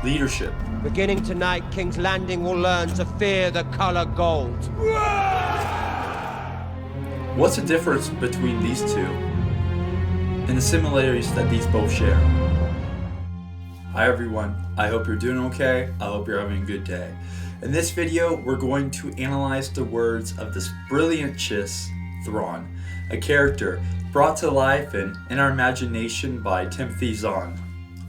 Leadership. Beginning tonight, King's Landing will learn to fear the color gold. What's the difference between these two and the similarities that these both share? Hi everyone, I hope you're doing okay. I hope you're having a good day. In this video, we're going to analyze the words of this brilliant chiss, Thrawn, a character brought to life in our imagination by Timothy Zahn.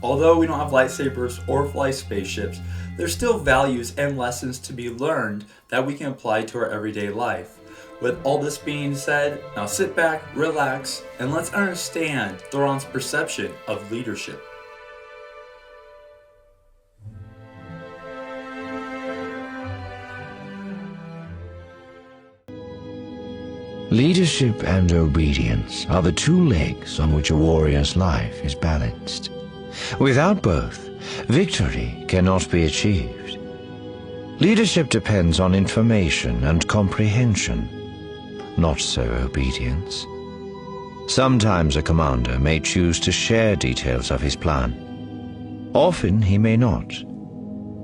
Although we don't have lightsabers or fly spaceships, there's still values and lessons to be learned that we can apply to our everyday life. With all this being said, now sit back, relax, and let's understand Thrawn's perception of leadership. Leadership and obedience are the two legs on which a warrior's life is balanced. Without both, victory cannot be achieved. Leadership depends on information and comprehension, not so obedience. Sometimes a commander may choose to share details of his plan. Often he may not.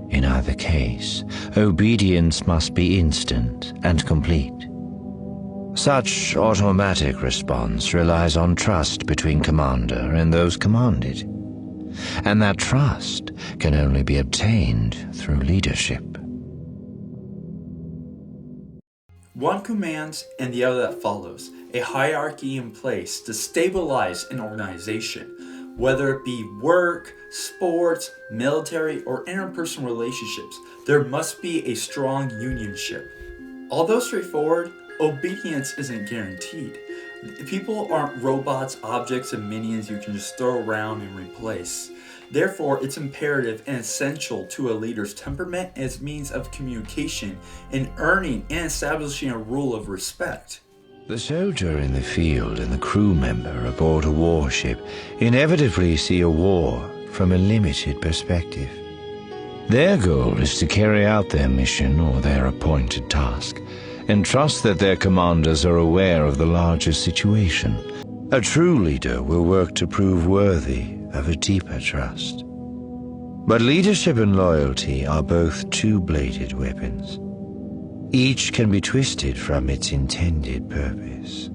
In either case, obedience must be instant and complete. Such automatic response relies on trust between commander and those commanded. And that trust can only be obtained through leadership. One commands and the other that follows, a hierarchy in place to stabilize an organization, whether it be work, sports, military, or interpersonal relationships. There must be a strong unionship. Although straightforward, obedience isn't guaranteed. People aren't robots, objects, and minions you can just throw around and replace. Therefore, it's imperative and essential to a leader's temperament as means of communication in earning and establishing a rule of respect. The soldier in the field and the crew member aboard a warship inevitably see a war from a limited perspective. Their goal is to carry out their mission or their appointed task, and trust that their commanders are aware of the larger situation. A true leader will work to prove worthy of a deeper trust. But leadership and loyalty are both two-bladed weapons. Each can be twisted from its intended purpose.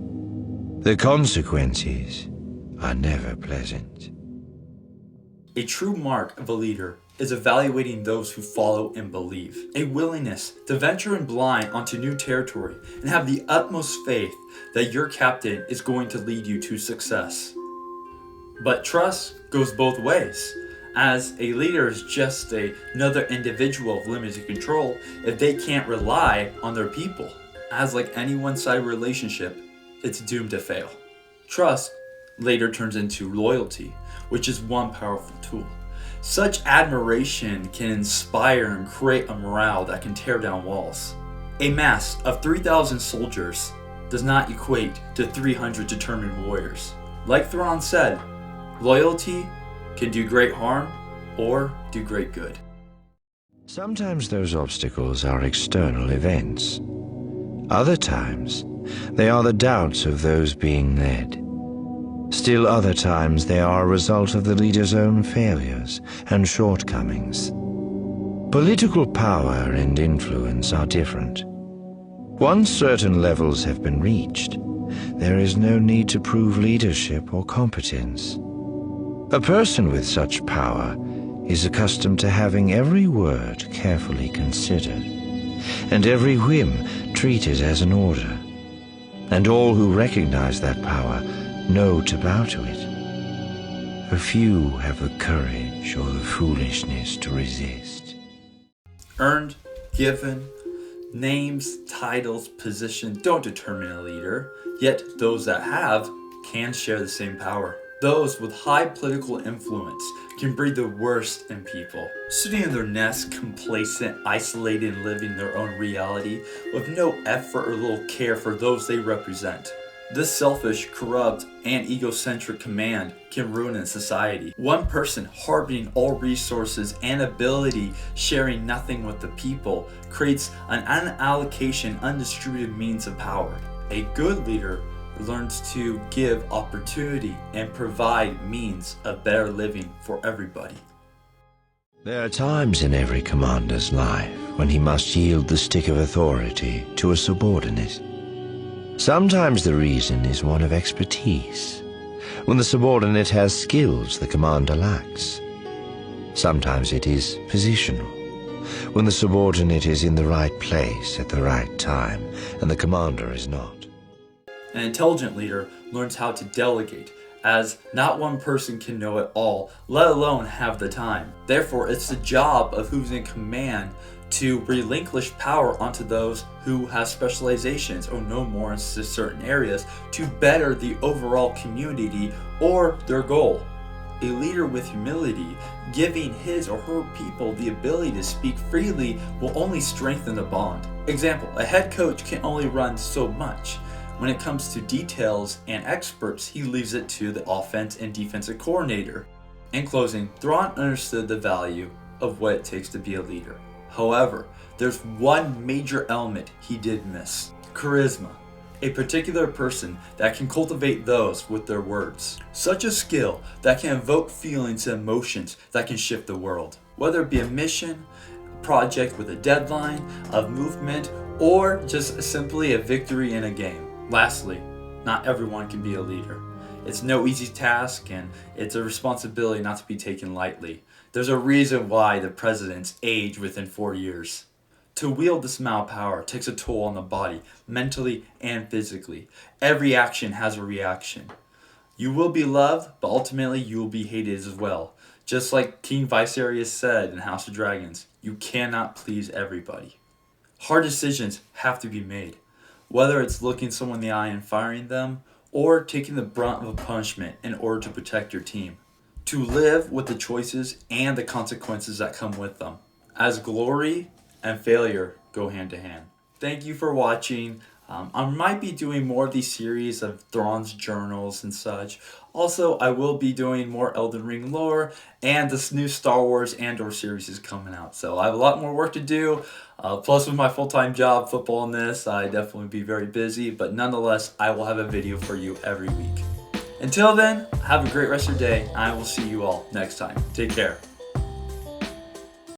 The consequences are never pleasant. A true mark of a leader is evaluating those who follow and believe. A willingness to venture in blind onto new territory and have the utmost faith that your captain is going to lead you to success. But trust goes both ways, as a leader is just another individual of limited control if they can't rely on their people. As like any one-sided relationship, it's doomed to fail. Trust later turns into loyalty, which is one powerful tool. Such admiration can inspire and create a morale that can tear down walls. A mass of 3,000 soldiers does not equate to 300 determined warriors. Like Thrawn said, loyalty can do great harm or do great good. Sometimes those obstacles are external events. Other times, they are the doubts of those being led. Still other times they are a result of the leader's own failures and shortcomings. Political power and influence are different. Once certain levels have been reached, there is no need to prove leadership or competence. A person with such power is accustomed to having every word carefully considered, and every whim treated as an order. And all who recognize that power know to bow to it. A few have the courage or the foolishness to resist. Earned, given, names, titles, position don't determine a leader, yet those that have can share the same power. Those with high political influence can breed the worst in people, sitting in their nests, complacent, isolated, and living their own reality with no effort or little care for those they represent. This selfish, corrupt, and egocentric command can ruin a society. One person harboring all resources and ability, sharing nothing with the people, creates an unallocation, undistributed means of power. A good leader learns to give opportunity and provide means of better living for everybody. There are times in every commander's life when he must yield the stick of authority to a subordinate. Sometimes the reason is one of expertise, when the subordinate has skills the commander lacks. Sometimes it is positional, when the subordinate is in the right place at the right time and the commander is not. An intelligent leader learns how to delegate, as not one person can know it all, let alone have the time. Therefore, it's the job of who's in command to relinquish power onto those who have specializations or know more in certain areas to better the overall community or their goal. A leader with humility, giving his or her people the ability to speak freely, will only strengthen the bond. Example, a head coach can only run so much. When it comes to details and experts, he leaves it to the offense and defensive coordinator. In closing, Thrawn understood the value of what it takes to be a leader. However, there's one major element he did miss: charisma. A particular person that can cultivate those with their words. Such a skill that can evoke feelings and emotions that can shift the world. Whether it be a mission, a project with a deadline, a movement, or just simply a victory in a game. Lastly, not everyone can be a leader. It's no easy task, and it's a responsibility not to be taken lightly. There's a reason why the presidents age within 4 years. To wield this amount of power takes a toll on the body, mentally and physically. Every action has a reaction. You will be loved, but ultimately you will be hated as well. Just like King Viserys said in House of Dragons, you cannot please everybody. Hard decisions have to be made, whether it's looking someone in the eye and firing them, or taking the brunt of a punishment in order to protect your team. To live with the choices and the consequences that come with them, as glory and failure go hand to hand. Thank you for watching. I might be doing more of these series of Thrawn's journals and such. Also, I will be doing more Elden Ring lore, and this new Star Wars Andor series is coming out. So I have a lot more work to do. Plus with my full-time job, football and this, I definitely be very busy. But nonetheless, I will have a video for you every week. Until then, have a great rest of your day. I will see you all next time. Take care.